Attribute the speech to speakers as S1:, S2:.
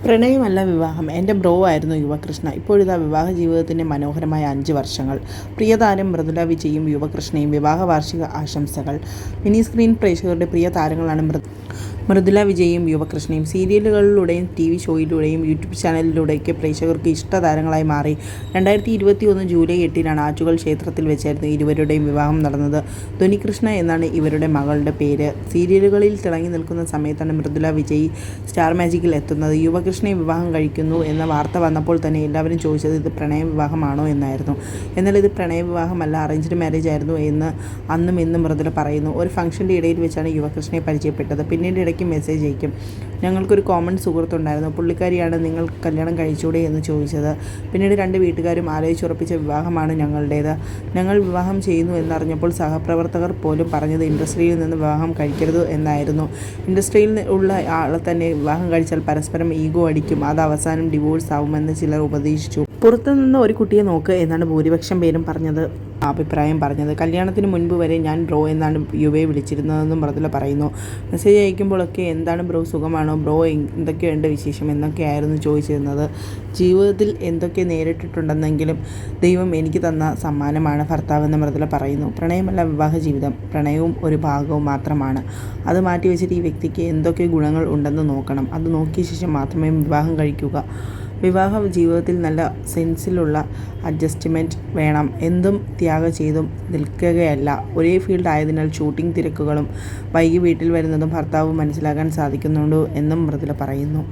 S1: പ്രണയമല്ല വിവാഹം. എൻ്റെ ബ്രോ ആയിരുന്നു യുവകൃഷ്ണ. ഇപ്പോഴിതാ വിവാഹ ജീവിതത്തിൻ്റെ മനോഹരമായ 5 വർഷങ്ങൾ. പ്രിയതാരം മൃദുല വിജയും യുവകൃഷ്ണയും വിവാഹ വാർഷിക ആശംസകൾ. മിനി സ്ക്രീൻ പ്രേക്ഷകരുടെ പ്രിയ താരങ്ങളാണ് മൃദുല വിജയും യുവകൃഷ്ണയും. സീരിയലുകളിലൂടെയും TV ഷോയിലൂടെയും യൂട്യൂബ് ചാനലിലൂടെയൊക്കെ പ്രേക്ഷകർക്ക് ഇഷ്ടതാരങ്ങളായി മാറി. 2021 ജൂലൈ 8-നാണ് ആറ്റുകാൽ ക്ഷേത്രത്തിൽ വെച്ചായിരുന്നു ഇരുവരുടെയും വിവാഹം നടന്നത്. ധ്വനികൃഷ്ണ എന്നാണ് ഇവരുടെ മകളുടെ പേര്. സീരിയലുകളിൽ തിളങ്ങി നിൽക്കുന്ന സമയത്താണ് മൃദുല വിജയ് സ്റ്റാർ മാജിക്കിൽ എത്തുന്നത്. യുവകൃഷ്ണയെ വിവാഹം കഴിക്കുന്നു എന്ന വാർത്ത വന്നപ്പോൾ തന്നെ എല്ലാവരും ചോദിച്ചത് ഇത് പ്രണയ വിവാഹമാണോ എന്നായിരുന്നു. എന്നാൽ ഇത് പ്രണയ വിവാഹമല്ല, അറേഞ്ച്ഡ് മാരേജ് ആയിരുന്നു എന്ന് അന്നും ഇന്നും മൃദുല പറയുന്നു. ഒരു ഫംഗ്ഷൻ്റെ ഇടയിൽ വെച്ചാണ് യുവകൃഷ്ണയെ പരിചയപ്പെട്ടത്. പിന്നീട് ഇടയ്ക്ക് മെസ്സേജ് അയക്കും. ഞങ്ങൾക്കൊരു കോമൺ സുഹൃത്തുണ്ടായിരുന്നു. പുള്ളിക്കാരിയാണ് നിങ്ങൾ കല്യാണം കഴിച്ചൂടെ എന്ന് ചോദിച്ചത്. പിന്നീട് 2 വീട്ടുകാരും ആലോചിച്ചുറപ്പിച്ച വിവാഹമാണ് ഞങ്ങളുടേത്. ഞങ്ങൾ വിവാഹം ചെയ്യുന്നു എന്നറിഞ്ഞപ്പോൾ സഹപ്രവർത്തകർ പോലും പറഞ്ഞത് ഇൻഡസ്ട്രിയിൽ നിന്ന് വിവാഹം കഴിക്കരുത് എന്നായിരുന്നു. ഇൻഡസ്ട്രിയിൽ ഉള്ള ആളെ തന്നെ വിവാഹം കഴിച്ചാൽ പരസ്പരം ഈഗോ അടിക്കും, അത് അവസാനം ഡിവോഴ്സ് ആവുമെന്ന് ചിലർ ഉപദേശിച്ചു. പുറത്തുനിന്ന് ഒരു കുട്ടിയെ നോക്ക് എന്നാണ് ഭൂരിപക്ഷം പേരും അഭിപ്രായം പറഞ്ഞത്. കല്യാണത്തിന് മുൻപ് വരെ ഞാൻ ബ്രോ എന്നാണ് യുവയെ വിളിച്ചിരുന്നതെന്നും മൃദുല പറയുന്നു. മെസ്സേജ് അയക്കുമ്പോഴൊക്കെ എന്താണ് ബ്രോ, സുഖമാണോ, ബ്രോ എന്തൊക്കെയുണ്ട് വിശേഷം എന്നൊക്കെയായിരുന്നു ചോദിച്ചിരുന്നത്. ജീവിതത്തിൽ എന്തൊക്കെ നേരിട്ടിട്ടുണ്ടെന്നെങ്കിലും ദൈവം എനിക്ക് തന്ന സമ്മാനമാണ് ഭർത്താവെന്ന് മൃദുല പറയുന്നു. പ്രണയമല്ല വിവാഹ ജീവിതം, പ്രണയവും ഒരു ഭാഗവും മാത്രമാണ്. അത് മാറ്റിവെച്ചിട്ട് ഈ വ്യക്തിക്ക് എന്തൊക്കെ ഗുണങ്ങൾ ഉണ്ടെന്ന് നോക്കണം. അത് നോക്കിയ ശേഷം മാത്രമേ വിവാഹം കഴിക്കുക. വിവാഹ ജീവിതത്തിൽ നല്ല സെൻസിലുള്ള അഡ്ജസ്റ്റ്മെൻറ്റ് വേണം. എന്തും ത്യാഗം ചെയ്തും നിൽക്കുകയല്ല. ഒരേ ഫീൽഡ് ആയതിനാൽ ഷൂട്ടിംഗ് തിരക്കുകളും വൈകി വീട്ടിൽ വരുന്നതും ഭർത്താവ് മനസ്സിലാക്കാൻ സാധിക്കുന്നുണ്ട് എന്നും മൃദുല പറയുന്നു.